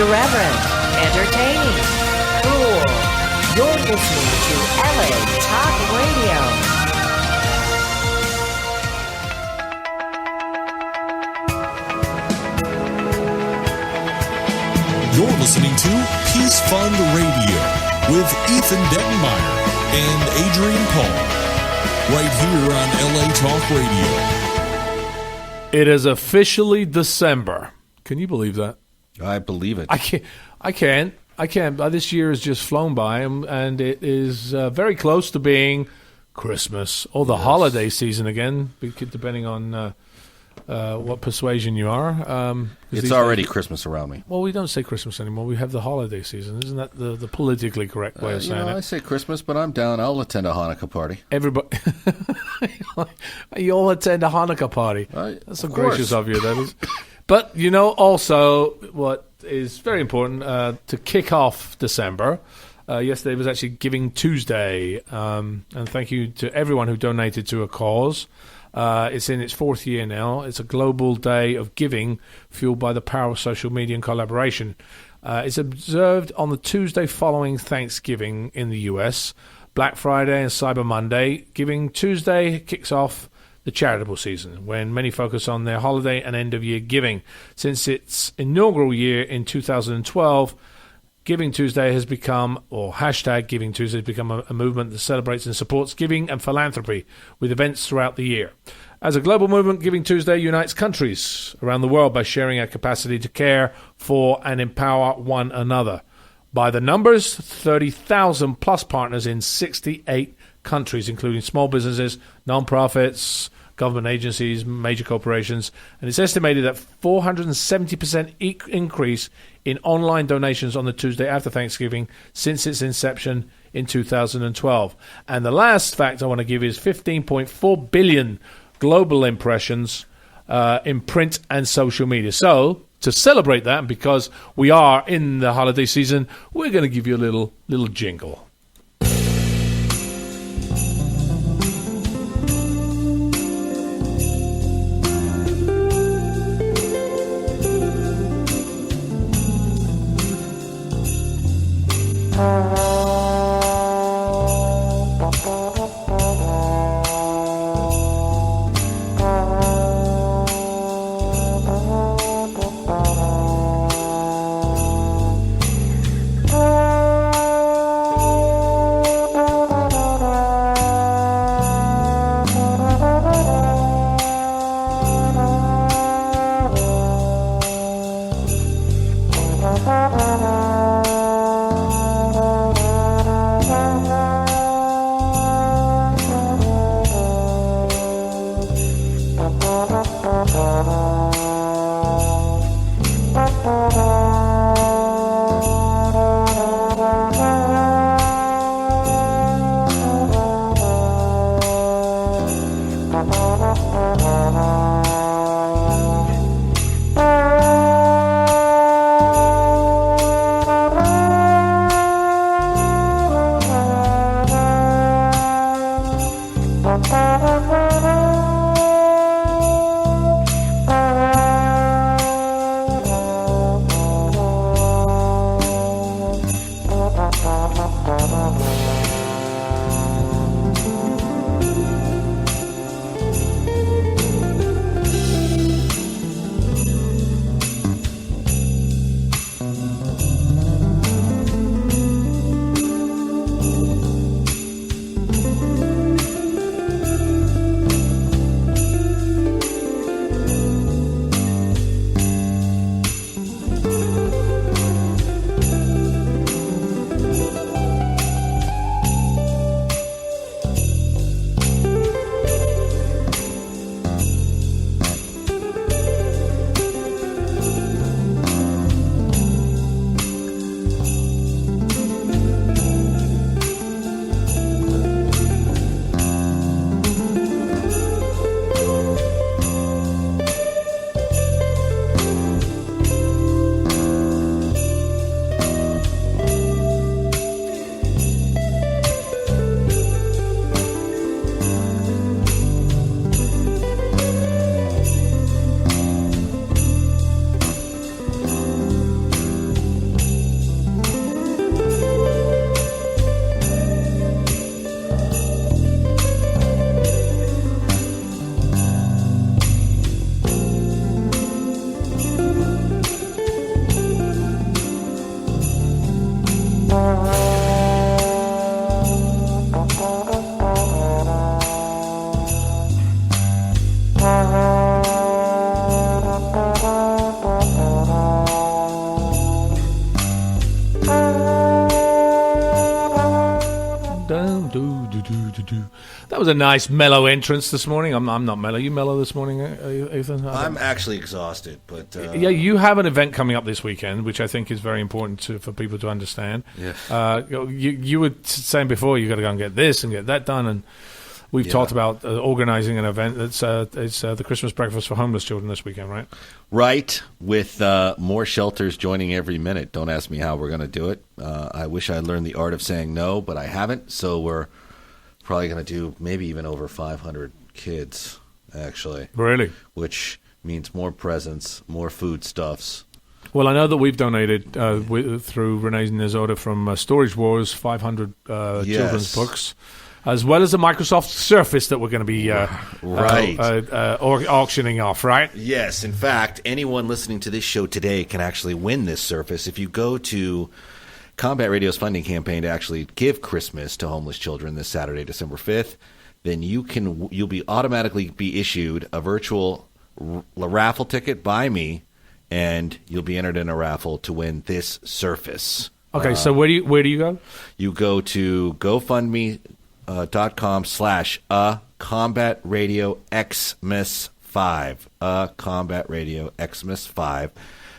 Irreverent, entertaining, cool. You're listening to LA Talk Radio. You're listening to Peace Fund Radio with Ethan Dettenmaier and Adrian Paul, right here on LA Talk Radio. It is officially December. Can you believe that? I believe it. I can't. This year has just flown by, and it is very close to being Christmas or the holiday season again, depending on what persuasion you are. It's already Christmas around me. Well, we don't say Christmas anymore. We have the holiday season. Isn't that the politically correct way of saying it? I say Christmas, but I'm down. I'll attend a Hanukkah party. Everybody, you all attend a Hanukkah party. That's so gracious of you, that is. But, also what is very important, to kick off December, yesterday was actually Giving Tuesday, and thank you to everyone who donated to a cause. It's in its fourth year now. It's a global day of giving fueled by the power of social media and collaboration. It's observed on the Tuesday following Thanksgiving in the US, Black Friday and Cyber Monday. Giving Tuesday kicks off the charitable season, when many focus on their holiday and end-of-year giving. Since its inaugural year in 2012, Giving Tuesday has become, or hashtag Giving Tuesday has become a movement that celebrates and supports giving and philanthropy with events throughout the year. As a global movement, Giving Tuesday unites countries around the world by sharing our capacity to care for and empower one another. By the numbers, 30,000 plus partners in 68 countries, including small businesses, non-profits, government agencies, major corporations, and it's estimated that 470% increase in online donations on the Tuesday after Thanksgiving since its inception in 2012. And the last fact I want to give is 15.4 billion global impressions in print and social media. So, to celebrate that, and because we are in the holiday season, we're going to give you a little jingle. That was a nice mellow entrance this morning. I'm not mellow. You mellow this morning, Ethan? I'm actually exhausted, but yeah, you have an event coming up this weekend, which I think is very important for people to understand. Yeah. You were saying before you got to go and get this and get that done, and we've talked about organizing an event that's it's the Christmas breakfast for homeless children this weekend, right? Right, with more shelters joining every minute. Don't ask me how we're going to do it. I wish I learned the art of saying no, but I haven't. So we're probably going to do maybe even over 500 kids, actually. Really? Which means more presents, more foodstuffs. Well, I know that we've donated through Renee's Nezorda from Storage Wars 500 children's books, as well as the Microsoft Surface that we're going to be auctioning off, right? Yes. In fact, anyone listening to this show today can actually win this Surface. If you go to Combat Radio's funding campaign to actually give Christmas to homeless children this Saturday, December 5th, then you'll be automatically be issued a virtual raffle ticket by me, and you'll be entered in a raffle to win this Surface. Okay, so where do you go? You go to GoFundMe.com/Combat Radio Xmas 5. Combat Radio Xmas 5.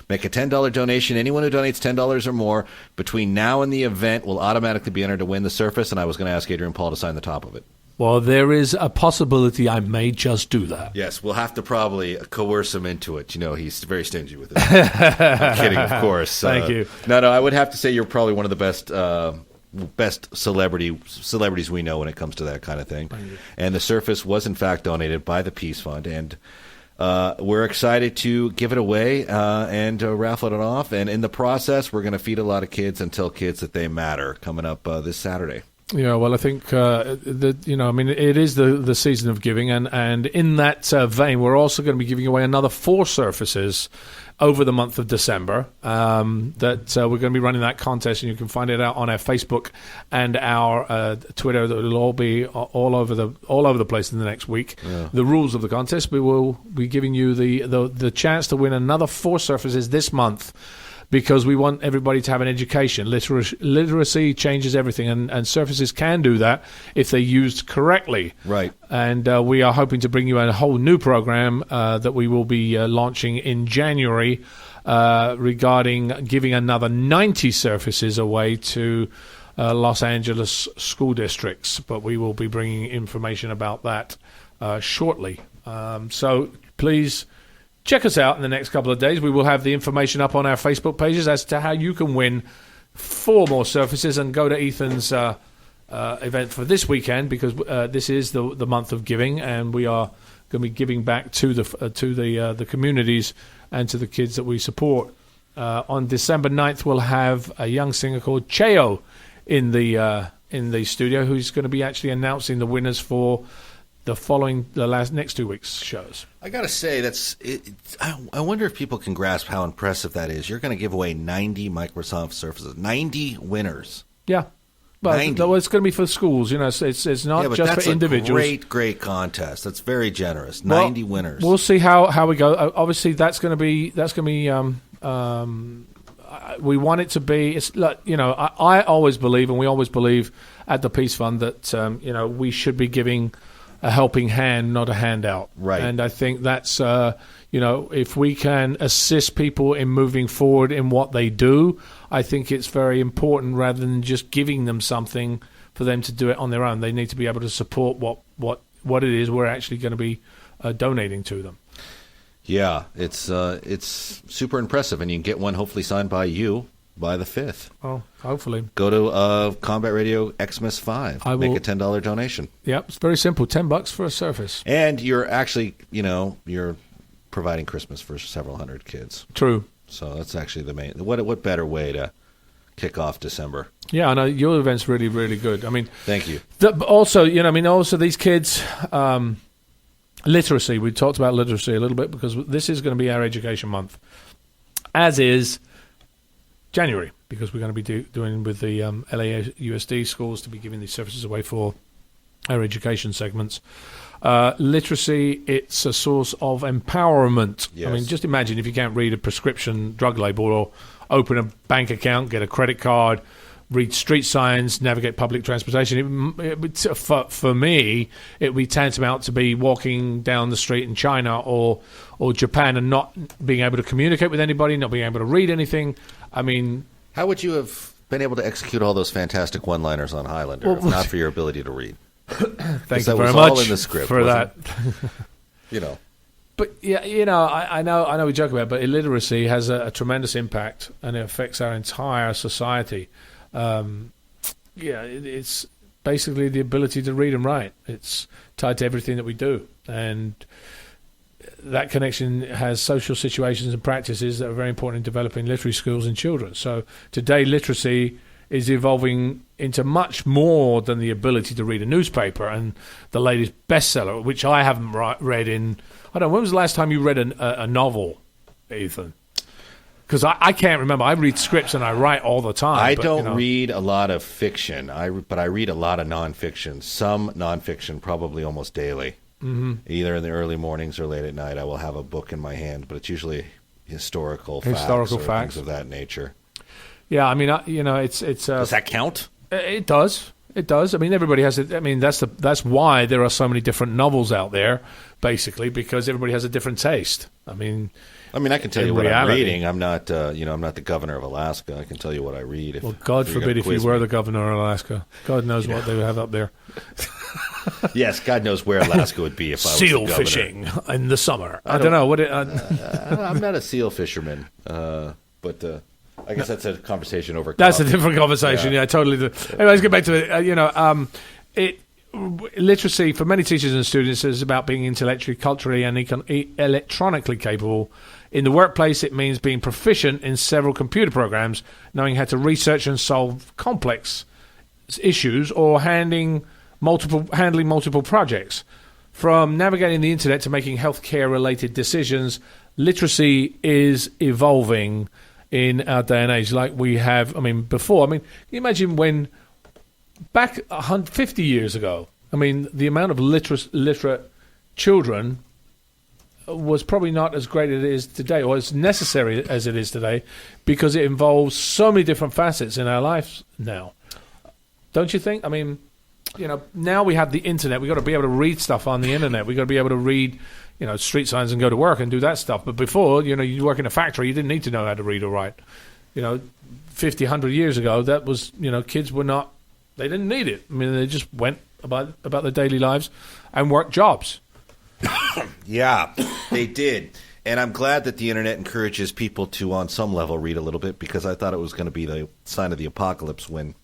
Make a $10 donation. Anyone who donates $10 or more between now and the event will automatically be entered to win the Surface, and I was going to ask Adrian Paul to sign the top of it. Well, there is a possibility I may just do that. Yes, we'll have to probably coerce him into it. You know, he's very stingy with it. I'm kidding, of course. Thank you. No, I would have to say you're probably one of the best celebrities we know when it comes to that kind of thing. And the Surface was, in fact, donated by the Peace Fund, and we're excited to give it away and raffle it off. And in the process, we're going to feed a lot of kids and tell kids that they matter coming up this Saturday. Yeah, well, I think it is the season of giving, and in that vein, we're also going to be giving away another 4 Surfaces over the month of December. That we're going to be running that contest, and you can find it out on our Facebook and our Twitter. That will all be all over the place in the next week. Yeah. The rules of the contest: we will be giving you the chance to win another 4 Surfaces this month, because we want everybody to have an education. Literacy changes everything, and Surfaces can do that if they're used correctly. Right. And we are hoping to bring you a whole new program that we will be launching in January regarding giving another 90 Surfaces away to Los Angeles school districts. But we will be bringing information about that shortly. So please check us out in the next couple of days. We will have the information up on our Facebook pages as to how you can win 4 more Surfaces, and go to Ethan's event for this weekend, because this is the month of giving, and we are going to be giving back to the communities and to the kids that we support. On December 9th, we'll have a young singer called Cheo in the studio, who's going to be actually announcing the winners for the next 2 weeks' shows. I got to say, I wonder if people can grasp how impressive that is. You're going to give away 90 Microsoft Surfaces, 90 winners. Yeah. But it's going to be for schools. You know, it's not just for individuals. That's a great contest. That's very generous. 90 winners. We'll see how we go. Obviously, that's going to be. We want it to be. It's like, I always believe, and we always believe at the Peace Fund, that we should be giving a helping hand, not a handout. Right. And I think that's, if we can assist people in moving forward in what they do, I think it's very important, rather than just giving them something for them to do it on their own. They need to be able to support what it is we're actually going to be donating to them. Yeah, it's super impressive, and you can get one hopefully signed by you by the 5th. Oh, hopefully. Go to Combat Radio Xmas 5. Make a $10 donation. Yep, it's very simple. $10 for a Surface. And you're actually, you're providing Christmas for several hundred kids. True. So that's actually the main. What better way to kick off December? Yeah, I know your event's really, really good. I mean, thank you. Also these kids. Literacy. We talked about literacy a little bit, because this is going to be our education month, as is January, because we're going to be doing with the LAUSD schools to be giving these Surfaces away for our education segments. Literacy, it's a source of empowerment. Yes. I mean, just imagine if you can't read a prescription drug label, or open a bank account, get a credit card, read street signs, navigate public transportation. For me, it would be tantamount to be walking down the street in China or Japan and not being able to communicate with anybody, not being able to read anything. I mean, how would you have been able to execute all those fantastic one-liners on Highlander if not for your ability to read? Thank you very was much all in the script, for that. But yeah, I know we joke about it, but illiteracy has a tremendous impact, and it affects our entire society. It's basically the ability to read and write. It's tied to everything that we do, and that connection has social situations and practices that are very important in developing literary skills in children. So today, literacy is evolving into much more than the ability to read a newspaper and the latest bestseller, which I haven't read in... I don't know, when was the last time you read a novel, Ethan? Because I can't remember. I read scripts and I write all the time. I don't read a lot of fiction, but I read a lot of nonfiction. Some nonfiction, probably almost daily. Mm-hmm. Either in the early mornings or late at night, I will have a book in my hand, but it's usually historical facts things of that nature. Yeah, I mean, it's. Does that count? It does. It does. I mean, everybody has it. I mean, that's why there are so many different novels out there, basically, because everybody has a different taste. I mean, I can tell you what I'm reading. I'm not, I'm not the governor of Alaska. I can tell you what I read. Well, God forbid if you were the governor of Alaska. God knows what they would have up there. Yes, God knows where Alaska would be if I was the governor. Seal fishing in the summer. I don't know. I'm not a seal fisherman, but I guess that's a conversation over coffee. That's a different conversation. Yeah, totally. Anyway, let's get back to it. Literacy for many teachers and students is about being intellectually, culturally, and electronically capable. In the workplace, it means being proficient in several computer programs, knowing how to research and solve complex issues, or handling multiple projects. From navigating the internet to making healthcare-related decisions, literacy is evolving in our day and age, like we have. Before. Can you imagine when back 50 years ago? The amount of literate children was probably not as great as it is today, or as necessary as it is today, because it involves so many different facets in our lives now. Don't you think? Now we have the internet. We've got to be able to read stuff on the internet. We've got to be able to read, street signs and go to work and do that stuff. But before, you work in a factory, you didn't need to know how to read or write. 50, 100 years ago, that was, kids were not, they didn't need it. They just went about their daily lives and worked jobs. Yeah, they did. And I'm glad that the internet encourages people to, on some level, read a little bit, because I thought it was going to be the sign of the apocalypse when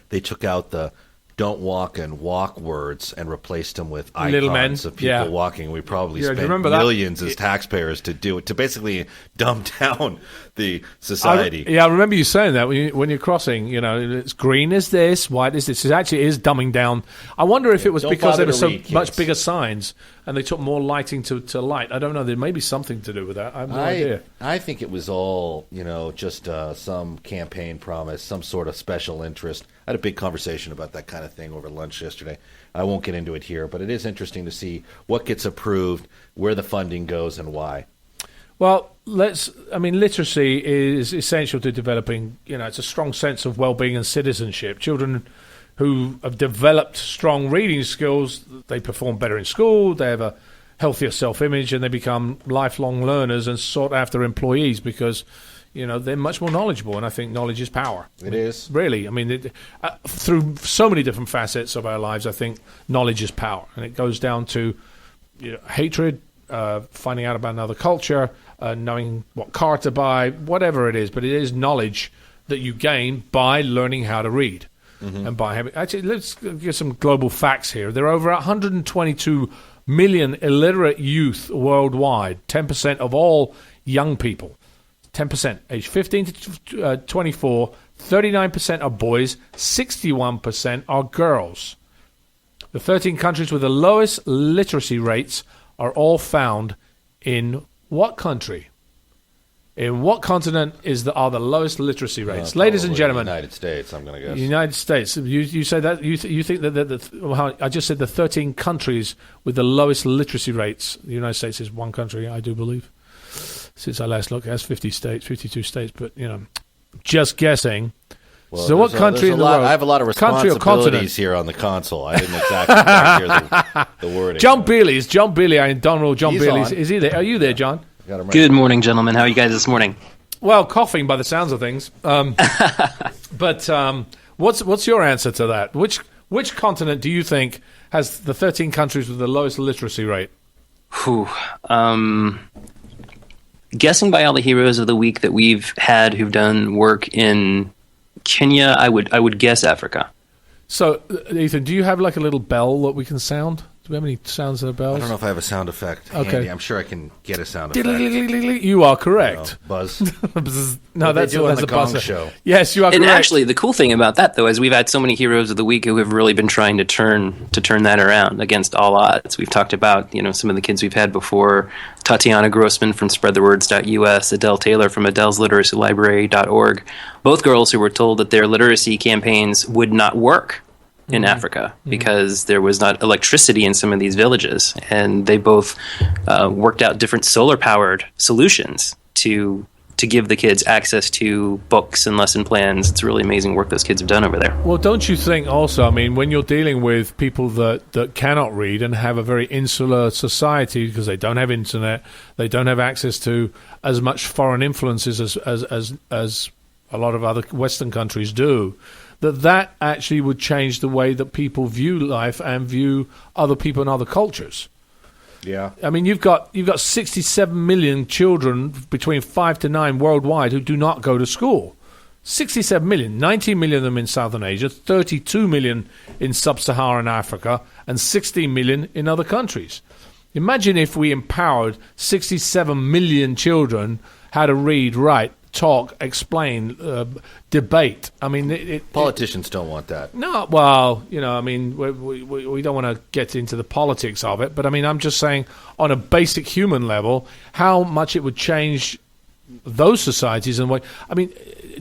they took out the don't walk and walk words and replaced them with icons of people walking. We probably spent millions as taxpayers to do it, to basically dumb down the society. I remember you saying that when you're crossing, it's green is this, white is this. It actually is dumbing down. I wonder if it was because there were so much bigger signs and they took more lighting to light. I don't know. There may be something to do with that. I have no idea. I think it was all, just some campaign promise, some sort of special interest. I had a big conversation about that kind of thing over lunch yesterday. I won't get into it here, but it is interesting to see what gets approved, where the funding goes, and why. Well, literacy is essential to developing, it's a strong sense of well-being and citizenship. Children who have developed strong reading skills, they perform better in school, they have a healthier self-image, and they become lifelong learners and sought-after employees because, they're much more knowledgeable, and I think knowledge is power. It is. Really. Through so many different facets of our lives, I think knowledge is power. And it goes down to hatred, finding out about another culture, knowing what car to buy, whatever it is. But it is knowledge that you gain by learning how to read. Mm-hmm. And by having... Actually, let's get some global facts here. There are over 122 million illiterate youth worldwide, 10% of all young people. 10%, age 15 to 24, 39% are boys, 61% are girls. The 13 countries with the lowest literacy rates are all found in what country? In what continent are the lowest literacy rates? Ladies and gentlemen. The United States, I'm going to guess. United States. You say that? You think that I just said the 13 countries with the lowest literacy rates. The United States is one country, I do believe. Since I last looked, it has 52 states, but, just guessing. Well, so what country in the world? I have a lot of responsibilities here on the console. I didn't exactly hear the wording. John Bealey. Is John Bealey, Donald John He's Bealey. on. Is he there? Are you there, John? Got him right. Good morning, gentlemen. How are you guys this morning? Well, coughing by the sounds of things. But what's your answer to that? Which continent do you think has the 13 countries with the lowest literacy rate? Whew. Guessing by all the heroes of the week that we've had who've done work in Kenya, I would guess Africa. So, Ethan, do you have like a little bell that we can sound? Do we have any sounds of bells? I don't know if I have a sound effect handy. I'm sure I can get a sound effect. You are correct. Buzz. No, that's a a Gong buzzer. Show. Yes, you are And correct. actually, the cool thing about that, though, is we've had so many heroes of the week who have really been trying to turn that around against all odds. We've talked about some of the kids we've had before: Tatiana Grossman from SpreadTheWords.us, Adele Taylor from AdelesLiteracyLibrary.org. Both girls who were told that their literacy campaigns would not work in Africa because there was not electricity in some of these villages, and they both worked out different solar-powered solutions to give the kids access to books and lesson plans. It's really amazing work those kids have done over there. Well, don't you think also, when you're dealing with people that cannot read and have a very insular society because they don't have internet, they don't have access to as much foreign influences as a lot of other Western countries do, that actually would change the way that people view life and view other people and other cultures. Yeah. You've got 67 million children between 5 to 9 worldwide who do not go to school. 67 million, 19 million of them in Southern Asia, 32 million in sub-Saharan Africa, and 16 million in other countries. Imagine if we empowered 67 million children how to read, write, talk, explain, debate. Politicians don't want that. No, well, we don't want to get into the politics of it, but I'm just saying on a basic human level, how much it would change those societies and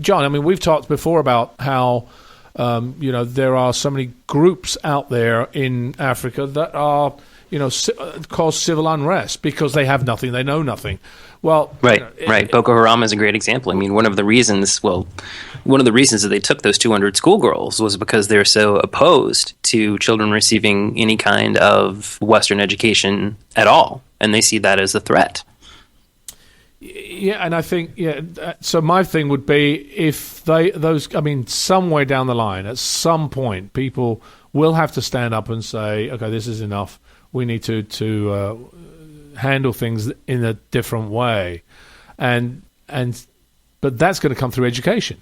John, we've talked before about how there are so many groups out there in Africa that are cause civil unrest because they have nothing, they know nothing. Well, right. Boko Haram is a great example. One of the reasons that they took those 200 schoolgirls was because they're so opposed to children receiving any kind of Western education at all, and they see that as a threat. Yeah, and I think so my thing would be if somewhere down the line, at some point, people will have to stand up and say, okay, this is enough. We need to handle things in a different way, but that's going to come through education.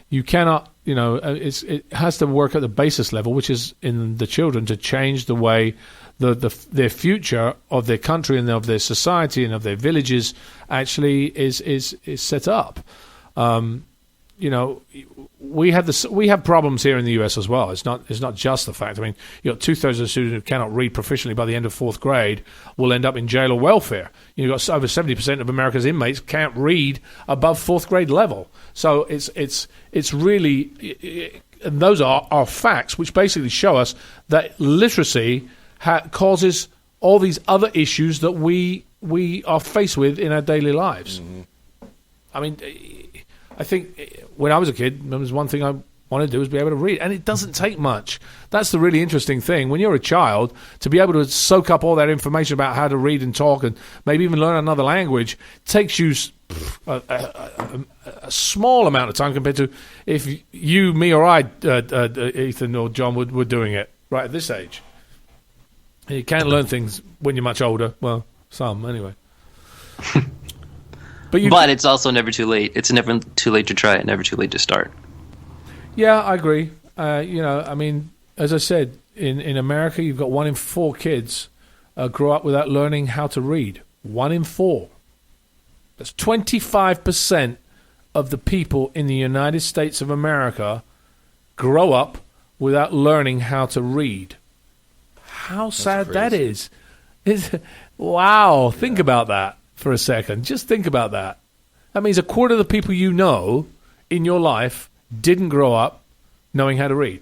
You cannot, it has to work at the basis level, which is in the children, to change the way their future of their country and of their society and of their villages actually is set up. We have problems here in the US as well. It's not just the fact. 2/3 of the students who cannot read proficiently by the end of 4th grade will end up in jail or welfare. You've got over 70% of America's inmates can't read above 4th grade level. So it's really, and those are facts which basically show us that literacy causes all these other issues that we are faced with in our daily lives. I think when I was a kid, there was one thing I wanted to do was be able to read, and it doesn't take much. That's the really interesting thing. When you're a child, to be able to soak up all that information about how to read and talk and maybe even learn another language takes you a small amount of time compared to if you, me, or I, Ethan or John, were doing it right at this age. You can learn things when you're much older. Well, some, anyway. But it's also never too late. It's never too late to try it, never too late to start. Yeah, I agree. As I said, in America, you've got 1 in 4 kids grow up without learning how to read. 1 in 4. That's 25% of the people in the United States of America grow up without learning how to read. How sad that is. Wow, think about that for a second. Just think about that. That means 1/4 of the people you know in your life didn't grow up knowing how to read.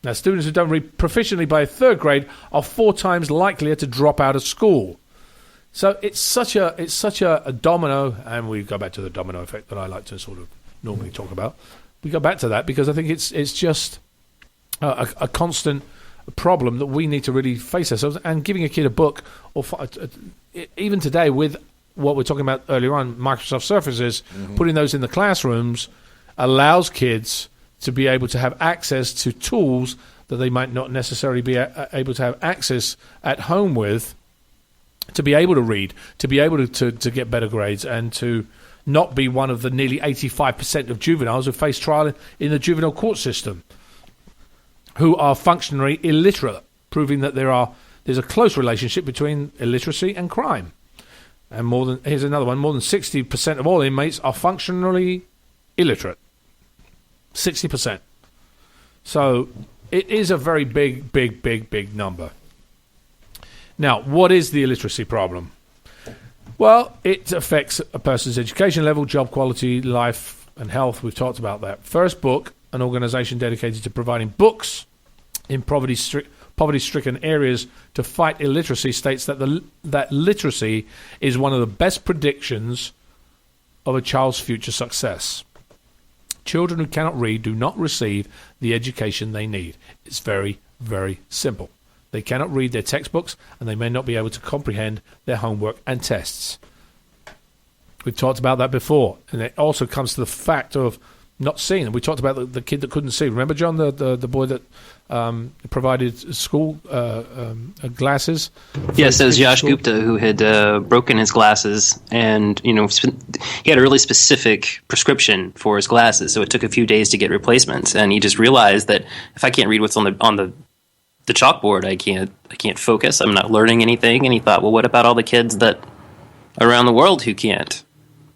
Now, students who don't read proficiently by 3rd grade are 4 times likelier to drop out of school. So it's such a domino, and we go back to the domino effect that I like to sort of normally talk about. we go back to that because I think it's just a constant problem that we need to really face ourselves. And giving a kid a book, or even today with what we're talking about earlier on, Microsoft Surfaces, putting those in the classrooms allows kids to be able to have access to tools that they might not necessarily be able to have access at home with, to be able to read, to be able to get better grades, and to not be one of the nearly 85% of juveniles who face trial in the juvenile court system, who are functionally illiterate, proving that there's a close relationship between illiteracy and crime. And here's another one, more than 60% of all inmates are functionally illiterate. 60%. So it is a very big number. Now, what is the illiteracy problem? Well, it affects a person's education level, job quality, life, and health. We've talked about that. First Book, an organization dedicated to providing books in poverty-stricken areas to fight illiteracy, states that literacy is one of the best predictions of a child's future success. Children who cannot read do not receive the education they need. It's very, very simple. They cannot read their textbooks, and they may not be able to comprehend their homework and tests. We've talked about that before, and it also comes to the fact of not seeing. We talked about the kid that couldn't see. Remember, John, the boy that provided school glasses? Yes, it was Yash Gupta who had broken his glasses, and he had a really specific prescription for his glasses, so it took a few days to get replacements, and he just realized that if I can't read what's on the chalkboard, I can't focus. I'm not learning anything. And he thought, well, what about all the kids that around the world who can't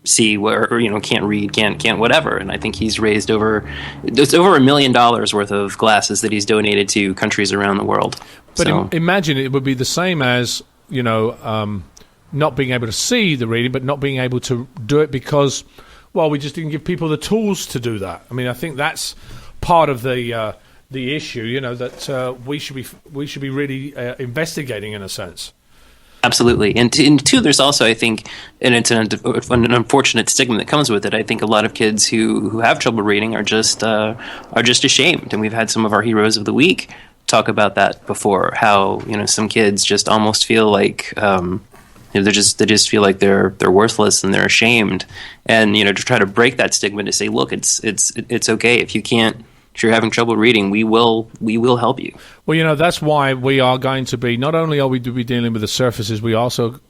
see or can't read, can't whatever? And I think he's raised it's over $1 million worth of glasses that he's donated to countries around the world. But imagine it would be the same as not being able to see the reading, but not being able to do it because, well, we just didn't give people the tools to do that. I mean, I think that's part of the issue, that we should be really investigating in a sense. Absolutely, and two, there's also, I think, and it's an unfortunate stigma that comes with it. I think a lot of kids who have trouble reading are just ashamed, and we've had some of our heroes of the week talk about that before. How some kids just almost feel like they just feel like they're worthless and they're ashamed, and to try to break that stigma, to say, look, it's okay if you're having trouble reading, we will help you. Well, that's why we are going to be, not only are we to be dealing with the surfaces, we also,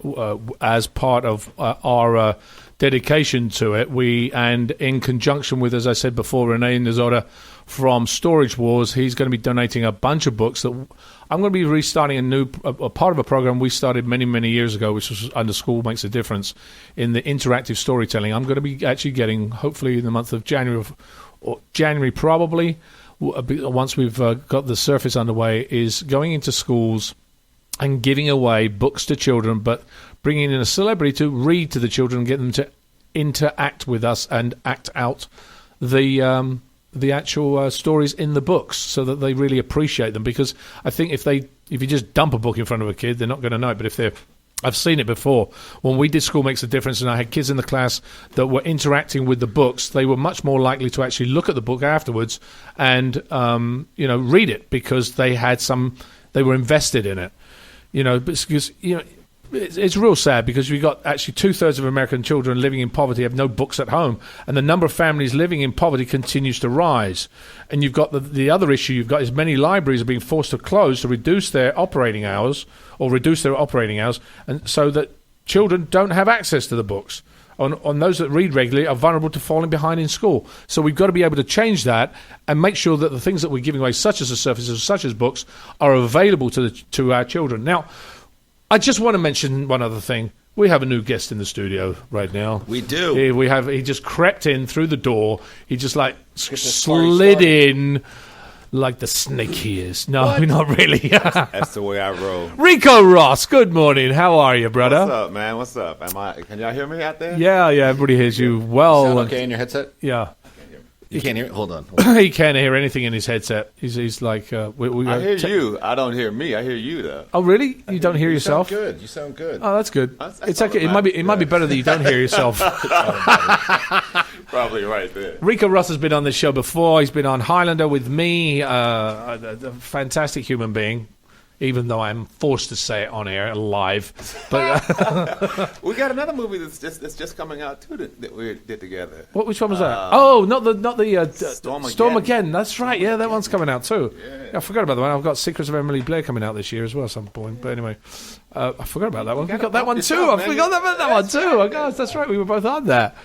as part of our dedication to it, and in conjunction with, as I said before, Renee Nizota from Storage Wars, he's going to be donating a bunch of books that I'm going to be restarting a part of a program we started many, many years ago, which was under School Makes a Difference, in the interactive storytelling. I'm going to be actually getting, hopefully in the month of January probably, once we've got the surface underway, is going into schools and giving away books to children, but bringing in a celebrity to read to the children and get them to interact with us and act out the actual stories in the books, so that they really appreciate them. Because I think if you just dump a book in front of a kid, they're not going to know it. But I've seen it before. When we did School Makes a Difference and I had kids in the class that were interacting with the books, they were much more likely to actually look at the book afterwards and read it, because they were invested in it. Because it's real sad, because we've got actually 2/3 of American children living in poverty have no books at home, and the number of families living in poverty continues to rise. And you've got the other issue you've got is many libraries are being forced to close to reduce their operating hours, and so that children don't have access to the books. On those that read regularly are vulnerable to falling behind in school. So we've got to be able to change that and make sure that the things that we're giving away, such as the surfaces, such as books, are available to our children. Now, I just want to mention one other thing. We have a new guest in the studio right now. We do. He just crept in through the door. He just slid in like the snake he is. No, not really. That's the way I roll. Ricco Ross, good morning. How are you, brother? What's up, man? What's up? Can y'all hear me out there? Yeah, everybody hears you well. Sound okay in your headset? Yeah. You can't hear it? Hold on. He can't hear anything in his headset. He's like... I hear you. I don't hear me. I hear you, though. Oh, really? You don't hear yourself? You sound good. Oh, that's good. It's okay. It might be better that you don't hear yourself. Probably right there. Ricco Ross has been on this show before. He's been on Highlander with me, a fantastic human being, even though I'm forced to say it on air live. But we got another movie that's just coming out too that we did together. Which one was that? Not the Storm Again. That's right. Yeah, that one's coming out too. Yeah, I forgot about that one. I've got Secrets of Emily Blair coming out this year as well at some point. But anyway, I forgot about that one. We got that one too. I forgot about that one too. Oh gosh, that's right. We were both on that.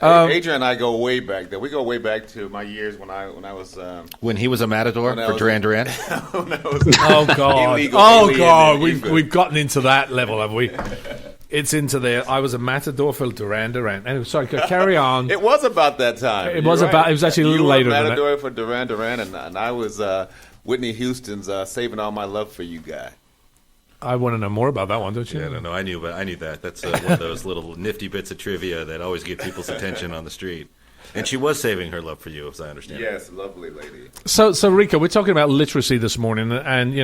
Adrian and I go way back there. We go way back to my years when I was when he was a matador for Duran Duran. Oh God! We've gotten into that level, have we? It's into there. I was a matador for Duran Duran. Anyway, sorry, carry on. It was about that time. It was about. It was actually a little later. You were a matador than that. for Duran Duran, and I was Whitney Houston's "Saving All My Love for You" guy. I want to know more about that one, don't you? Yeah, no, I knew that. That's one of those little nifty bits of trivia that always get people's attention on the street. And she was saving her love for you, as I understand. Yes, lovely lady. So Ricco, we're talking about literacy this morning, and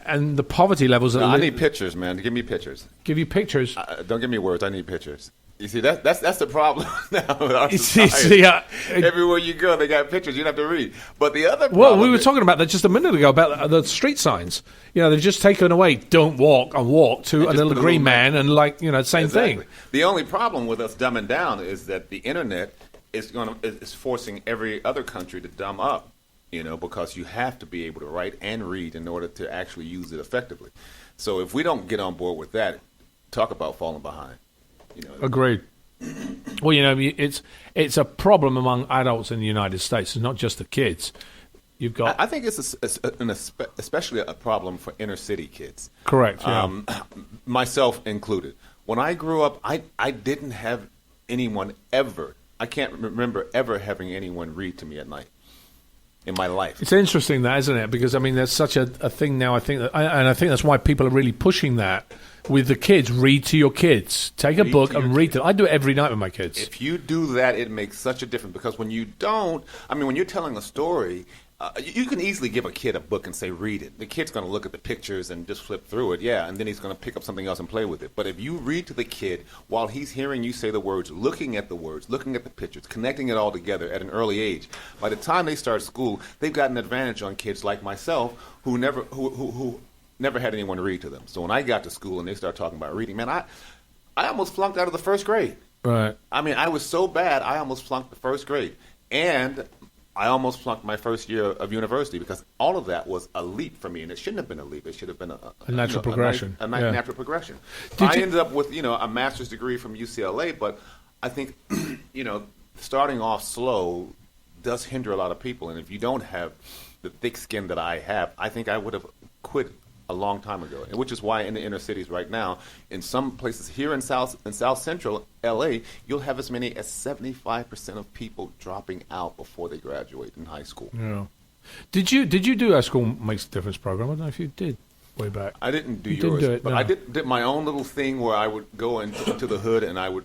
and the poverty levels. I need pictures, man. Give me pictures. Give you pictures. Don't give me words. I need pictures. You see, that's the problem now with our society. Everywhere you go, they got pictures. You don't have to read. But the other problem... Well, we were talking about that just a minute ago, about the street signs. They've just taken away, don't walk, and walk to a little green man, and same thing. The only problem with us dumbing down is that the internet is forcing every other country to dumb up, because you have to be able to write and read in order to actually use it effectively. So if we don't get on board with that, talk about falling behind. Agreed. Well, it's a problem among adults in the United States. It's not just the kids. You've got. I think it's especially a problem for inner city kids. Correct. Yeah. Myself included. When I grew up, I didn't have anyone ever. I can't remember ever having anyone read to me at night in my life. It's interesting, that, isn't it? Because there's such a thing now. I think that's why people are really pushing that. With the kids, read to your kids. Take a book and read them. I do it every night with my kids. If you do that, it makes such a difference. Because when you don't, when you're telling a story, you can easily give a kid a book and say, read it. The kid's going to look at the pictures and just flip through it, and then he's going to pick up something else and play with it. But if you read to the kid while he's hearing you say the words, looking at the pictures, connecting it all together at an early age, by the time they start school, they've got an advantage on kids like myself who never had anyone read to them. So when I got to school and they started talking about reading, man, I almost flunked out of the first grade. Right. I was so bad, I almost flunked the first grade. And I almost flunked my first year of university because all of that was a leap for me. And it shouldn't have been a leap. It should have been a natural progression. A natural progression. I ended up with, a master's degree from UCLA, but I think, starting off slow does hinder a lot of people. And if you don't have the thick skin that I have, I think I would have quit a long time ago, which is why in the inner cities right now, in some places here in South Central LA, you'll have as many as 75% of people dropping out before they graduate in high school. Yeah. Did you do our School Makes a Difference program? I don't know if you did way back. I didn't do yours, didn't do it, but no. I did my own little thing where I would go into the hood and I would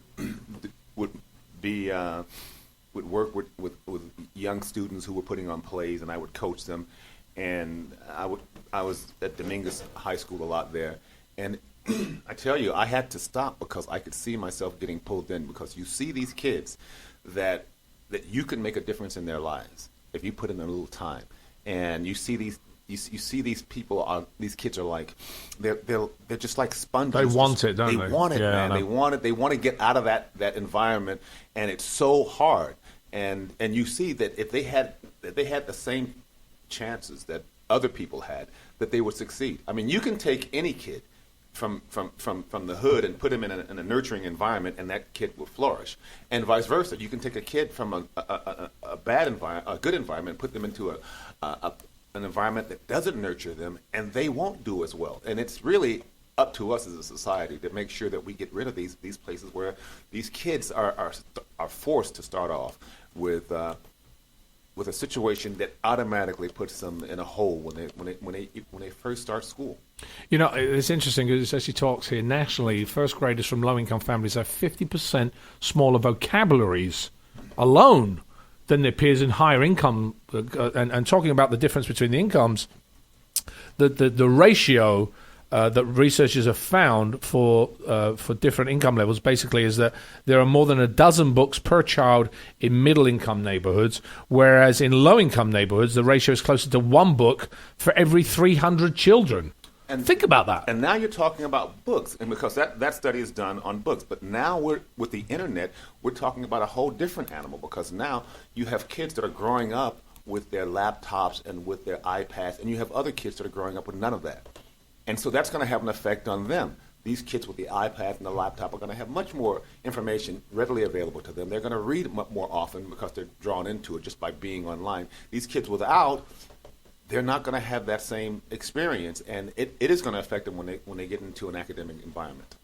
work with young students who were putting on plays, and I would coach them. And I was at Dominguez High School a lot there, and I tell you, I had to stop because I could see myself getting pulled in, because you see these kids that you can make a difference in their lives if you put in a little time, and you see these people these kids are like they're just like sponges. They want it, don't they? They want it, man. They want it. They want to get out of that environment, and it's so hard. And you see that if they had the same chances that other people had, that they would succeed. You can take any kid from the hood and put him in a nurturing environment, and that kid will flourish, and vice versa. You can take a kid from a bad environment, a good environment, and put them into an environment that doesn't nurture them, and they won't do as well. And it's really up to us as a society to make sure that we get rid of these places where these kids are forced to start off with a situation that automatically puts them in a hole when they first start school. It's interesting because it actually talks here nationally. First graders from low-income families have 50% smaller vocabularies alone than their peers in higher income. And talking about the difference between the incomes, the ratio that researchers have found for different income levels basically is that there are more than a dozen books per child in middle-income neighborhoods, whereas in low-income neighborhoods, the ratio is closer to one book for every 300 children. And think about that. And now you're talking about books, and because that study is done on books. But now with the internet, we're talking about a whole different animal, because now you have kids that are growing up with their laptops and with their iPads, and you have other kids that are growing up with none of that. And so that's going to have an effect on them. These kids with the iPad and the laptop are going to have much more information readily available to them. They're going to read more often because they're drawn into it just by being online. These kids without, they're not going to have that same experience, and it is going to affect them when they get into an academic environment.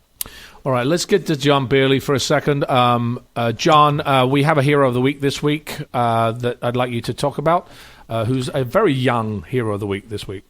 All right, let's get to John Beerley for a second. John, we have a Hero of the Week this week that I'd like you to talk about, who's a very young Hero of the Week this week.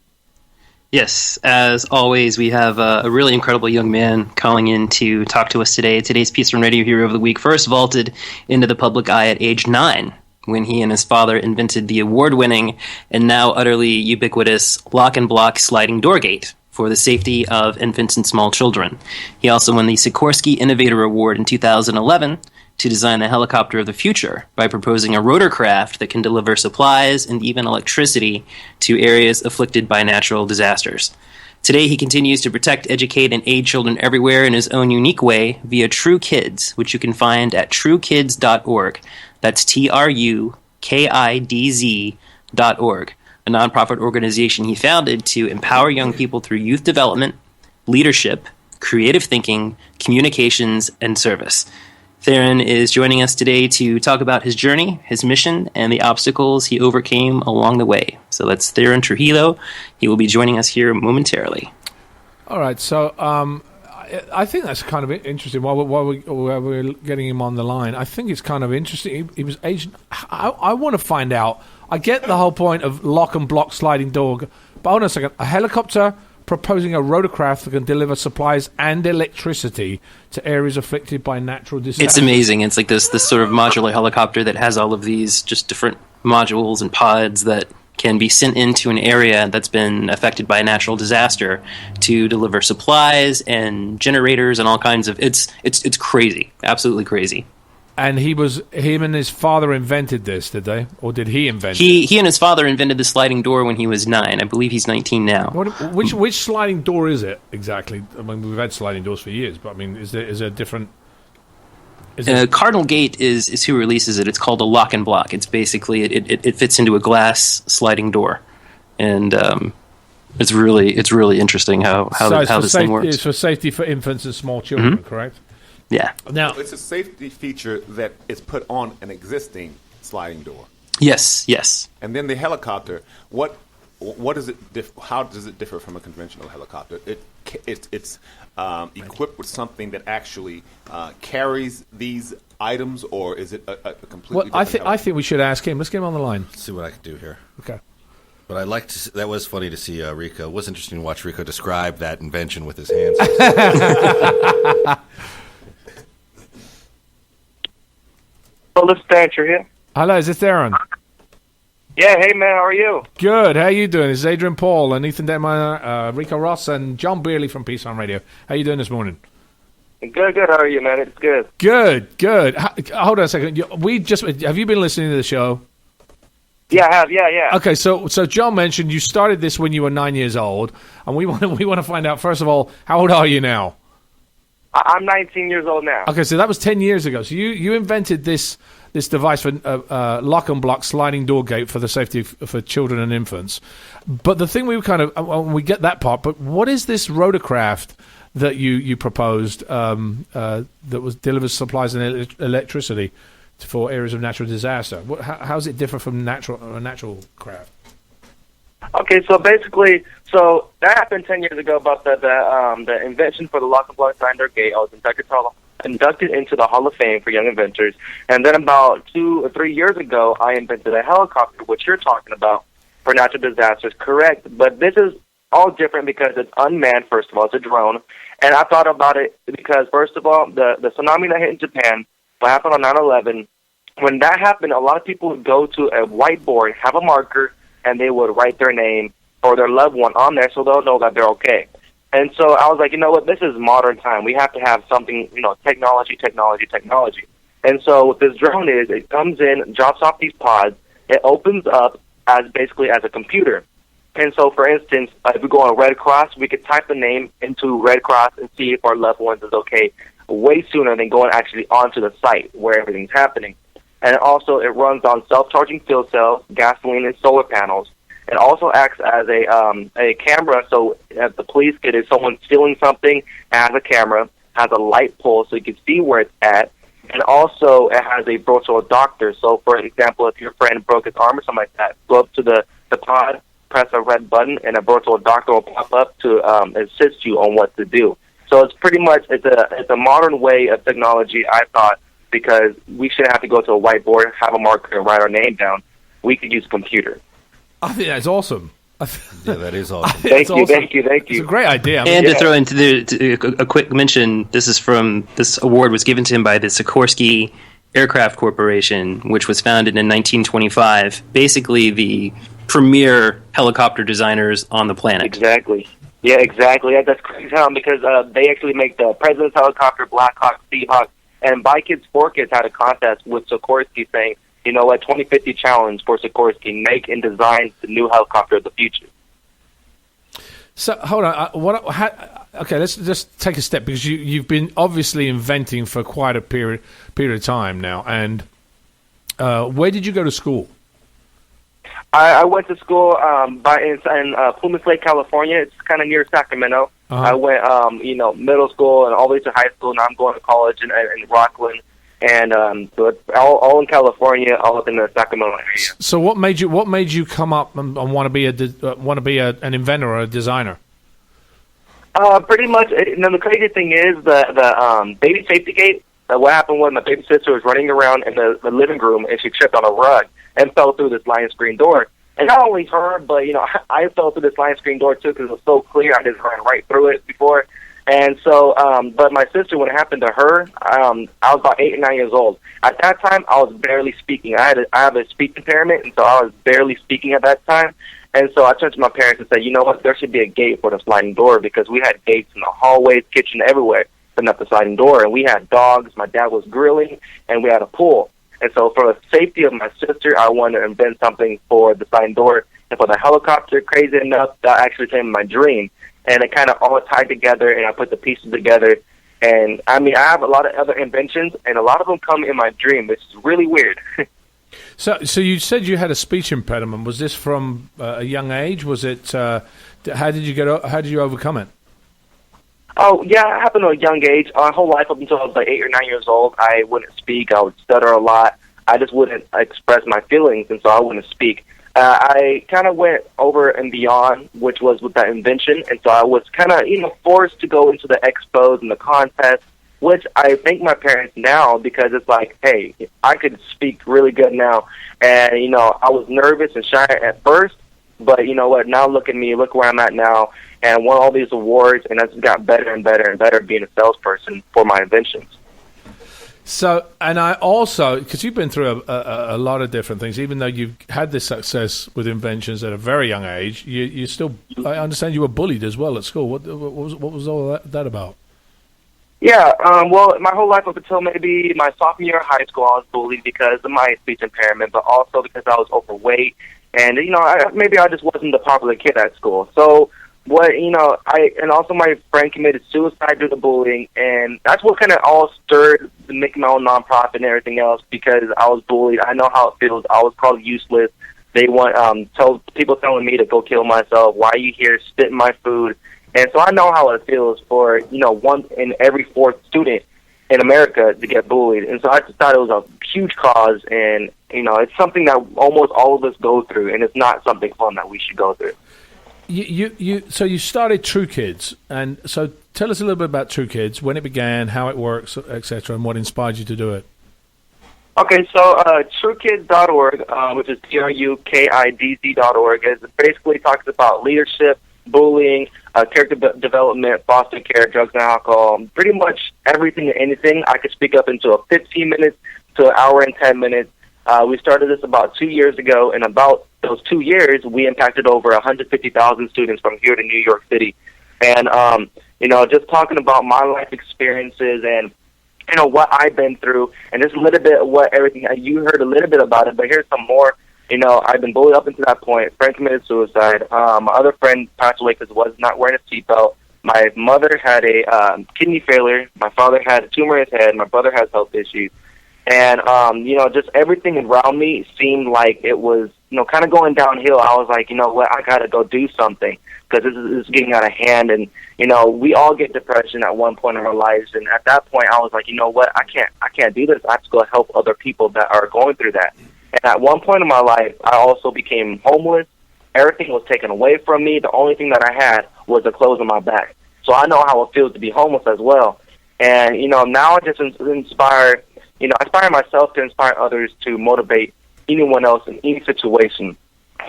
Yes, as always, we have a really incredible young man calling in to talk to us today. Today's Peace Fund Radio Hero of the Week first vaulted into the public eye at age 9, when he and his father invented the award-winning and now utterly ubiquitous lock and block sliding door gate for the safety of infants and small children. He also won the Sikorsky Innovator Award in 2011 to design the helicopter of the future by proposing a rotorcraft that can deliver supplies and even electricity to areas afflicted by natural disasters. Today, he continues to protect, educate, and aid children everywhere in his own unique way via Tru Kidz, which you can find at trukidz.org. That's TRUKIDZ.org, a nonprofit organization he founded to empower young people through youth development, leadership, creative thinking, communications, and service. Tharon is joining us today to talk about his journey, his mission, and the obstacles he overcame along the way. So that's Tharon Trujillo. He will be joining us here momentarily. All right, so I think that's kind of interesting. While we're getting him on the line, I think it's kind of interesting. He was aged. I want to find out. I get the whole point of lock and block sliding door, but hold on a second. A helicopter proposing a rotorcraft that can deliver supplies and electricity to areas afflicted by natural disasters. It's amazing. It's like this sort of modular helicopter that has all of these just different modules and pods that can be sent into an area that's been affected by a natural disaster to deliver supplies and generators and all kinds of... It's crazy. Absolutely crazy. And him and his father invented this, did they? Or did he invent it? He and his father invented the sliding door when he was 9. I believe he's 19 now. Which sliding door is it exactly? I mean, we've had sliding doors for years, but I mean, is there a different... Cardinal Gate is who releases it. It's called a lock and block. It's basically, it fits into a glass sliding door. And it's really interesting how this thing works. It's for safety for infants and small children, correct? Yeah. Now it's a safety feature that is put on an existing sliding door. Yes. And then the helicopter. What is it? How does it differ from a conventional helicopter? It's equipped with something that actually carries these items, or is it a completely? Well, I think we should ask him. Let's get him on the line. Let's see what I can do here. Okay. But I like to. That was funny to see Ricco. It was interesting to watch Ricco describe that invention with his hands. Well, this is Tharon here. Hello, is this Tharon? Yeah, hey man, how are you? Good, how are you doing? This is Adrian Paul and Ethan Dettenmaier, Ricco Ross, and John Beerley from Peace Fund Radio. How are you doing this morning? Good, how are you, man? It's good. Good. Hold on a second. Have you been listening to the show? Yeah, I have, yeah. Okay, so John mentioned you started this when you were 9 years old, and we want to find out, first of all, how old are you now? I'm 19 years old now. Okay, so that was 10 years ago. So you invented this device for lock and block sliding door gate for the safety for children and infants. But the thing we get that part, but what is this rotorcraft that you proposed that delivers supplies and electricity for areas of natural disaster? How does it differ from a natural craft? Okay, so basically, that happened 10 years ago about the invention for the lock and block sliding door gate. I was inducted into the Hall of Fame for Young Inventors. And then about 2 or 3 years ago, I invented a helicopter, which you're talking about, for natural disasters, correct. But this is all different because it's unmanned, first of all. It's a drone. And I thought about it because, first of all, the tsunami that hit in Japan, what happened on 9/11, when that happened, a lot of people would go to a whiteboard, have a marker, and they would write their name or their loved one on there so they'll know that they're okay. And so I was like, you know what, this is modern time. We have to have something, technology. And so what this drone is, it comes in, drops off these pods, it opens up as basically as a computer. And so, for instance, if we go on Red Cross, we could type the name into Red Cross and see if our loved ones is okay way sooner than going actually onto the site where everything's happening. And also, it runs on self-charging fuel cells, gasoline, and solar panels. It also acts as a camera, so if the police could, if someone's stealing something, it has a camera, has a light pole so you can see where it's at. And also, it has a virtual doctor. So, for example, if your friend broke his arm or something like that, go up to the pod, press a red button, and a virtual doctor will pop up to assist you on what to do. So it's pretty much it's a modern way of technology, I thought, because we shouldn't have to go to a whiteboard, have a marker, and write our name down. We could use a computer. I think that's awesome. Yeah, that is awesome. Thank you. It's a great idea. And to throw into a quick mention, this award was given to him by the Sikorsky Aircraft Corporation, which was founded in 1925. Basically, the premier helicopter designers on the planet. Exactly. Yeah, exactly. That's crazy, Tom, because they actually make the President's helicopter, Black Hawk, Seahawk, and By Kids for Kids had a contest with Sikorsky saying, you know what, 2050 challenge for Sikorsky, make and design the new helicopter of the future. So, hold on. Okay, let's just take a step, because you've been obviously inventing for quite a period of time now. And where did you go to school? I went to school in Plumas Lake, California. It's kind of near Sacramento. Uh-huh. I went, middle school and all the way to high school. Now I'm going to college in Rockland. And all in California, all up in the Sacramento area. So what made you come up and want to be an inventor or a designer? Pretty much. The crazy thing is the baby safety gate. What happened was my baby sister was running around in the living room and she tripped on a rug and fell through this sliding screen door. And not only her, but I fell through the sliding screen door too because it was so clear. I just ran right through it before. And so, but my sister, when it happened to her, I was about 8 or 9 years old. At that time, I was barely speaking. I have a speech impairment, and so I was barely speaking at that time. And so I turned to my parents and said, you know what, there should be a gate for the sliding door because we had gates in the hallways, kitchen, everywhere, but not the sliding door. And we had dogs. My dad was grilling, and we had a pool. And so for the safety of my sister, I wanted to invent something for the sliding door. And for the helicopter, crazy enough, that actually came in my dream. And it kind of all tied together, and I put the pieces together. And, I have a lot of other inventions, and a lot of them come in my dream, which is really weird. So you said you had a speech impediment. Was this from a young age? Was it? How did you overcome it? Oh, yeah, it happened at a young age. My whole life up until I was like 8 or 9 years old, I wouldn't speak. I would stutter a lot. I just wouldn't express my feelings, and so I wouldn't speak. I kind of went over and beyond, which was with that invention, and so I was kind of, forced to go into the expos and the contests, which I thank my parents now because it's like, hey, I could speak really good now, and, I was nervous and shy at first, but you know what, now look at me, look where I'm at now, and I won all these awards, and I just got better and better and better being a salesperson for my inventions. So, and I also, because you've been through a lot of different things, even though you've had this success with inventions at a very young age, you still, I understand you were bullied as well at school. What was all that about? Yeah, well, my whole life up until maybe my sophomore year of high school, I was bullied because of my speech impairment, but also because I was overweight, and, maybe I just wasn't the popular kid at school. So, and also my friend committed suicide due to bullying, and that's what kind of all stirred to make my own nonprofit and everything else because I was bullied. I know how it feels. I was called useless. They want people telling me to go kill myself. Why are you here? Spit in my food. And so I know how it feels for, 1 in every 4th student in America to get bullied. And so I just thought it was a huge cause, and, it's something that almost all of us go through, and it's not something fun that we should go through. So you started Tru Kidz, and so tell us a little bit about Tru Kidz, when it began, how it works, etc., and what inspired you to do it. Okay, so TruKidz.org, which is TRUKIDZ.org, basically talks about leadership, bullying, character development, foster care, drugs and alcohol, pretty much everything and anything. I could speak up into a 15 minutes to an hour and 10 minutes. We started this about 2 years ago, and about those 2 years, we impacted over 150,000 students from here to New York City. And, just talking about my life experiences and, what I've been through, and just a little bit of what everything, you heard a little bit about it, but here's some more. I've been bullied up until that point. Friend committed suicide. My other friend passed away because was not wearing a seatbelt. My mother had a kidney failure. My father had a tumor in his head. My brother has health issues. And, just everything around me seemed like it was, kind of going downhill. I was like, I got to go do something because this is getting out of hand. And, we all get depression at one point in our lives. And at that point, I was like, I can't do this. I have to go help other people that are going through that. And at one point in my life, I also became homeless. Everything was taken away from me. The only thing that I had was the clothes on my back. So I know how it feels to be homeless as well. And, now I just inspire myself to inspire others to motivate anyone else in any situation.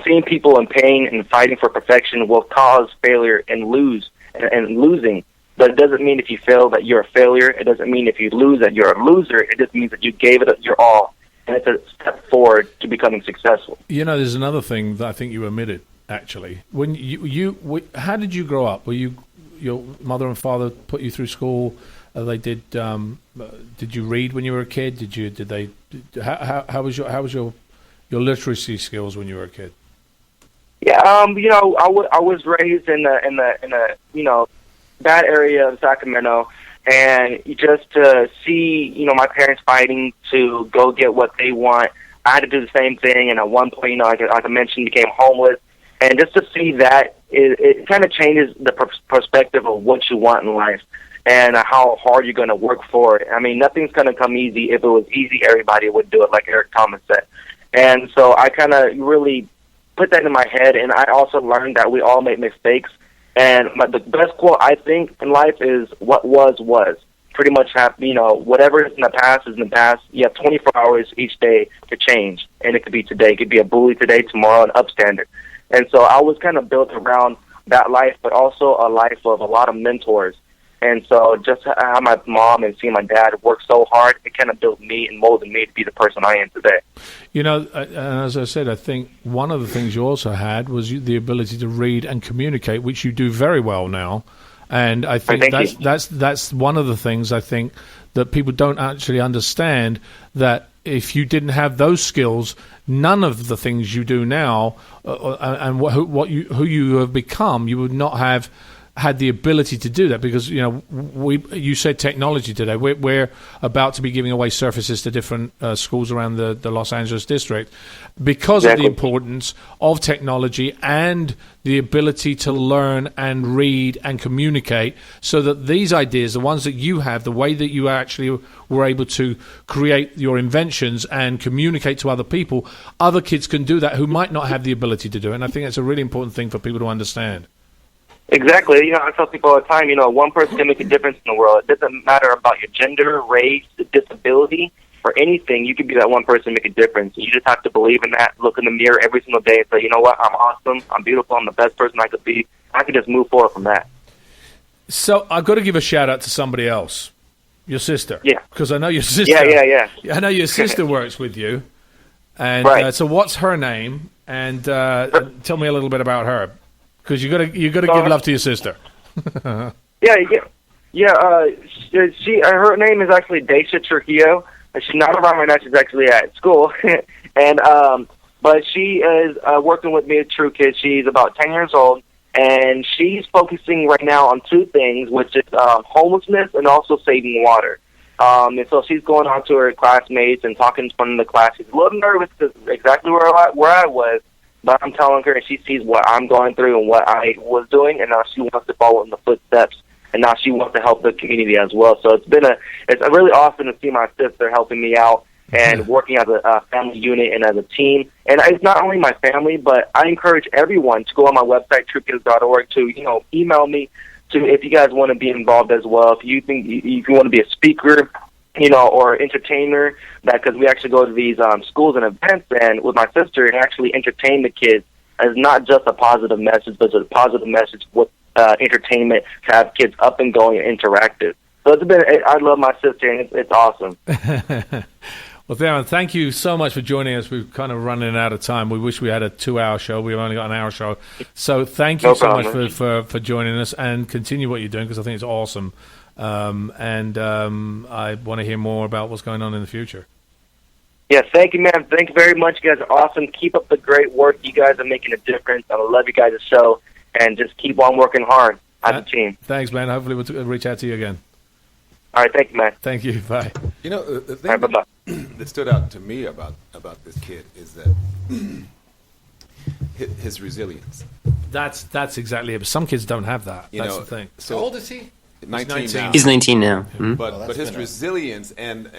Seeing people in pain and fighting for perfection will cause failure and losing. But it doesn't mean if you fail that you're a failure. It doesn't mean if you lose that you're a loser. It just means that you gave it your all. And it's a step forward to becoming successful. There's another thing that I think you omitted, actually. When how did you grow up? Were your mother and father put you through school? Did you read when you were a kid? How was your literacy skills when you were a kid? Yeah, I was raised in the bad area of Sacramento. And just to see, my parents fighting to go get what they want, I had to do the same thing. And at one point, like I mentioned, became homeless. And just to see that, it kind of changes the perspective of what you want in life and how hard you're going to work for it. I mean, nothing's going to come easy. If it was easy, everybody would do it, like Eric Thomas said. And so I kind of really put that in my head. And I also learned that we all make mistakes. And the best quote, I think, in life is what was. Pretty much whatever is in the past is in the past. You have 24 hours each day to change. And it could be today. It could be a bully today, tomorrow, an upstander. And so I was kind of built around that life, but also a life of a lot of mentors. And so just how my mom and seeing my dad work so hard, it kind of built me and molded me to be the person I am today. As I said, I think one of the things you also had was the ability to read and communicate, which you do very well now. And I think that's one of the things I think that people don't actually understand, that if you didn't have those skills, none of the things you do now and who you have become, you would not have had the ability to do that, because you said technology today. We're about to be giving away surfaces to different schools around the Los Angeles district because of the importance of technology and the ability to learn and read and communicate, so that these ideas, the ones that you have, the way that you actually were able to create your inventions and communicate to other people, other kids can do that who might not have the ability to do it. And I think that's a really important thing for people to understand. Exactly. I tell people all the time, one person can make a difference in the world. It doesn't matter about your gender, race, disability, or anything. You can be that one person and make a difference. You just have to believe in that, look in the mirror every single day and say, you know what, I'm awesome, I'm beautiful, I'm the best person I could be. I can just move forward from that. So I've got to give a shout-out to somebody else, your sister. Yeah. Because I know your sister. Yeah. I know your sister works with you. And right. So what's her name? And tell me a little bit about her. Because you got to give love to your sister. Yeah. Her name is actually Tharon Trujillo. She's not around right now. She's actually at school, and but she is working with me at Tru Kidz. She's about 10 years old, and she's focusing right now on two things, which is homelessness and also saving water. And so she's going on to her classmates and talking to one in the class. She's a little nervous because exactly where I was. But I'm telling her, and she sees what I'm going through and what I was doing, and now she wants to follow in the footsteps, and now she wants to help the community as well. So it's really awesome to see my sister helping me out and working as a family unit and as a team. And it's not only my family, but I encourage everyone to go on my website, trukidz.org, to email me if you guys want to be involved as well. If you want to be a speaker, or entertainer, because we actually go to these schools and events, and with my sister, and actually entertain the kids. It's not just a positive message, but it's a positive message with entertainment to have kids up and going and interactive. So I love my sister, and it's awesome. Well, Tharon, thank you so much for joining us. We're kind of running out of time. We wish we had a 2-hour show. We've only got an hour show. So thank you so much for joining us, and continue what you're doing, because I think it's awesome. I want to hear more about what's going on in the future. Yes, thank you, man. Thank you very much. You guys are awesome. Keep up the great work. You guys are making a difference. I love you guys' show, and just keep on working hard as a team. Thanks, man. Hopefully we'll reach out to you again. All right, thank you, man. Thank you. Bye. You know, the thing that stood out to me about this kid is that his resilience. That's exactly it. But some kids don't have that. That's the thing. So how old is he? 19 now. He's 19 now. Mm-hmm. But his resilience and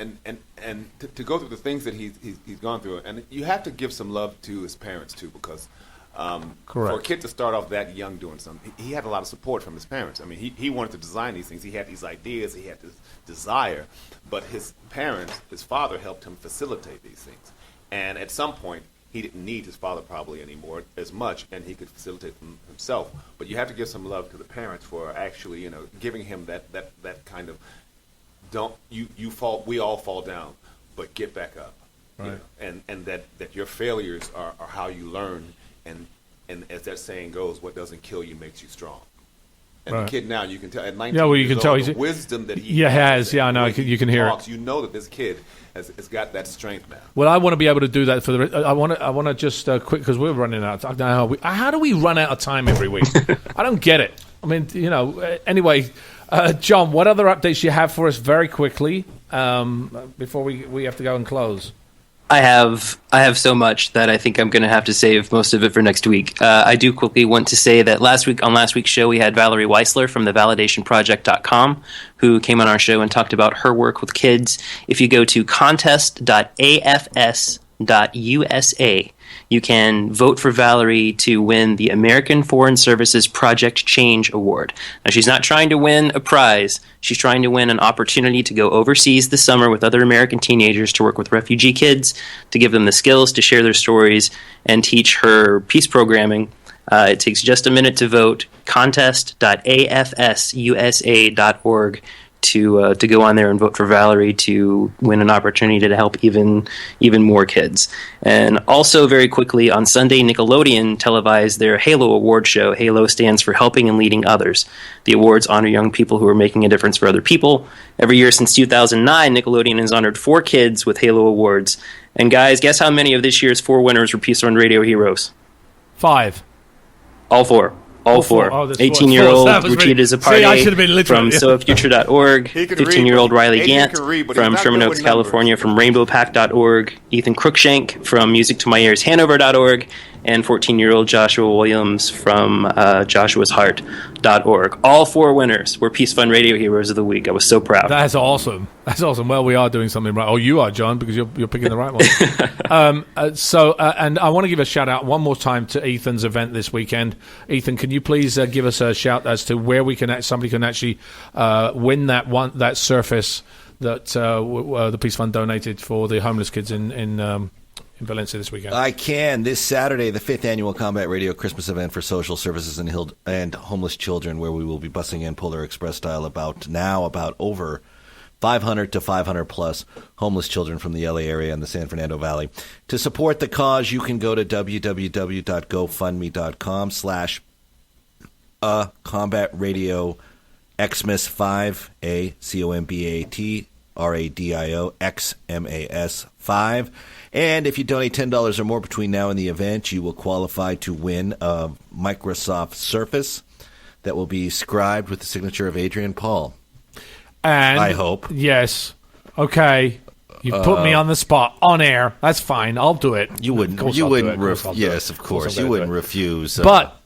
to go through the things that he's gone through, and you have to give some love to his parents too, because for a kid to start off that young doing something, he had a lot of support from his parents. I mean, he wanted to design these things. He had these ideas. He had this desire, but his parents, his father, helped him facilitate these things. And at some point, he didn't need his father probably anymore as much, and he could facilitate them himself. But you have to give some love to the parents for actually, giving him that kind of we all fall down, but get back up. Right. And that your failures are how you learn, and as that saying goes, what doesn't kill you makes you strong. And the kid now, you can tell at 19 you can tell the wisdom that he has. Yeah, I know. You can hear it. You know that this kid has got that strength now. Well, I want to be able to do that for the. I want to just quick, because we're running out of time. How do we run out of time every week? I don't get it. I mean, anyway, John, what other updates do you have for us very quickly before we have to go and close? I have so much that I think I'm going to have to save most of it for next week. I do quickly want to say that last week's show, we had Valerie Weisler from the validationproject.com, who came on our show and talked about her work with kids. If you go to contest.afs.usa, you can vote for Valerie to win the American Foreign Services Project Change Award. Now, she's not trying to win a prize. She's trying to win an opportunity to go overseas this summer with other American teenagers to work with refugee kids, to give them the skills to share their stories, and teach her peace programming. It takes just a minute to vote. Contest.afsusa.org to go on there and vote for Valerie to win an opportunity to help even more kids. And also, very quickly, on Sunday, Nickelodeon televised their Halo Award show. Halo stands for Helping and Leading Others. The awards honor young people who are making a difference for other people. Every year since 2009, Nickelodeon has honored 4 kids with Halo Awards. And guys, guess how many of this year's 4 winners were Peace Run Radio heroes? 5. All 4. All 4. 18-year-old Ruchita Zaparte from SoaFuture.org, 15-year-old Riley Gant from Sherman Oaks, California from RainbowPack.org, Ethan Cruikshank from MusicToMyEarsHanover.org, and 14-year-old Joshua Williams from Joshua'sHeart.org. All 4 winners were Peace Fund Radio Heroes of the Week. I was so proud. That's awesome. That's awesome. Well, we are doing something right. Oh, you are, John, because you're picking the right one. And I want to give a shout-out one more time to Ethan's event this weekend. Ethan, can you please give us a shout as to where somebody can actually win that Surface that the Peace Fund donated for the homeless kids in Valencia this weekend? I can. This Saturday, the 5th Annual Combat Radio Christmas event for social services and homeless children, where we will be bussing in Polar Express style about over 500 to 500 plus homeless children from the LA area and the San Fernando Valley. To support the cause, you can go to www.gofundme.com/Combat Radio Xmas 5 ACOMBAT RADIO XMAS 5. And if you donate $10 or more between now and the event, you will qualify to win a Microsoft Surface that will be scribed with the signature of Adrian Paul. And I hope. Yes. Okay. You put me on the spot on air. That's fine. I'll do it. You wouldn't. Yes, of course. You wouldn't refuse. But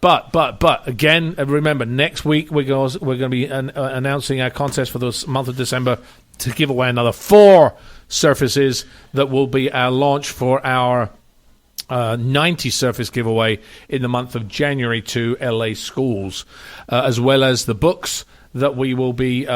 again, remember, next week we're going to be announcing our contest for the month of December to give away another 4 Surfaces that will be our launch for our 90 Surface giveaway in the month of January to LA schools, as well as the books that we will be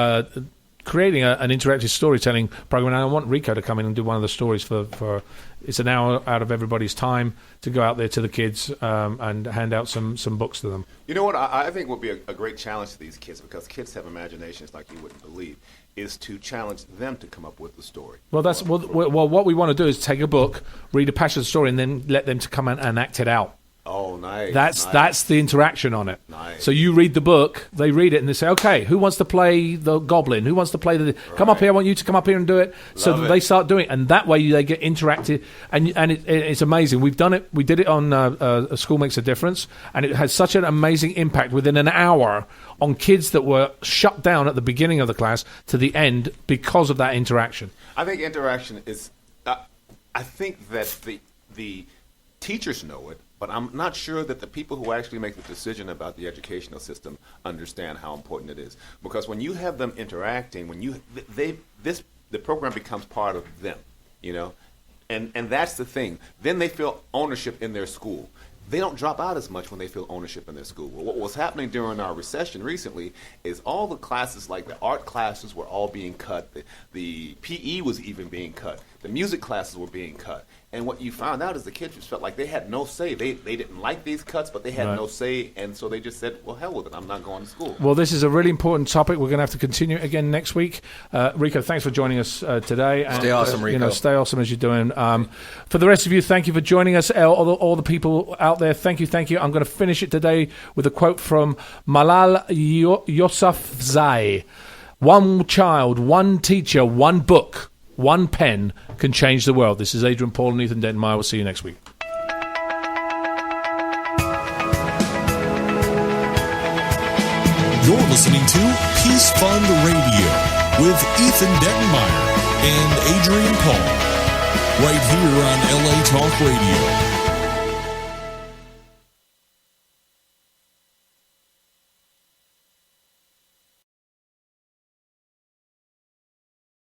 creating an interactive storytelling program. And I want Ricco to come in and do one of the stories for it's an hour out of everybody's time to go out there to the kids and hand out some books to them. You know what I think would be a great challenge to these kids, because kids have imaginations like you wouldn't believe, is to challenge them to come up with the story. Well, what we want to do is take a book, read a passion story, and then let them to come and act it out. Oh, nice. That's the interaction on it. Nice. So you read the book, they read it, and they say, okay, who wants to play the goblin? Who wants to play the... Come up here, I want you to come up here and do it. So that they start doing it. And that way they get interactive. And it's amazing. We've done it. We did it on A School Makes a Difference. And it had such an amazing impact within an hour on kids that were shut down at the beginning of the class to the end because of that interaction. I think interaction is... I think that the teachers know it, but I'm not sure that the people who actually make the decision about the educational system understand how important it is. Because when you have them interacting, the program becomes part of them, you know, and that's the thing. Then they feel ownership in their school. They don't drop out as much when they feel ownership in their school. Well, what was happening during our recession recently is all the classes, like the art classes, were all being cut. The PE was even being cut. The music classes were being cut. And what you found out is the kids just felt like they had no say. They didn't like these cuts, but they had no say, and so they just said, well, hell with it. I'm not going to school. Well, this is a really important topic. We're going to have to continue again next week. Ricco, thanks for joining us today. Stay awesome, Ricco. Stay awesome as you're doing. For the rest of you, thank you for joining us. All the people out there, thank you. I'm going to finish it today with a quote from Malal Yousafzai. One child, one teacher, one book, one pen can change the world. This is Adrian Paul and Ethan Dettenmaier. We'll see you next week. You're listening to Peace Fund Radio with Ethan Dettenmaier and Adrian Paul, right here on LA Talk Radio.